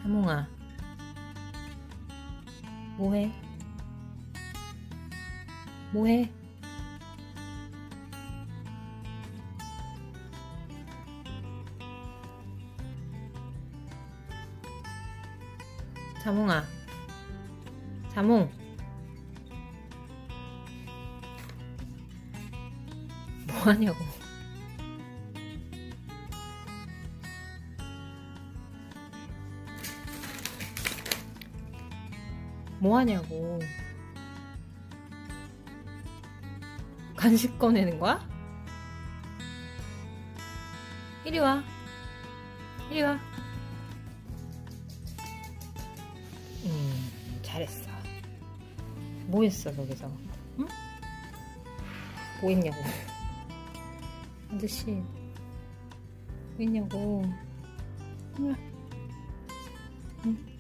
자몽아, 뭐해? 뭐해? 자몽아, 자몽, 뭐하냐고. 뭐하냐고. 간식 꺼내는 거야? 이리 와. 이리 와. 잘했어. 뭐 했어, 거기서? 응? 뭐 했냐고. 아저씨, 뭐 했냐고. 이리 와. 응.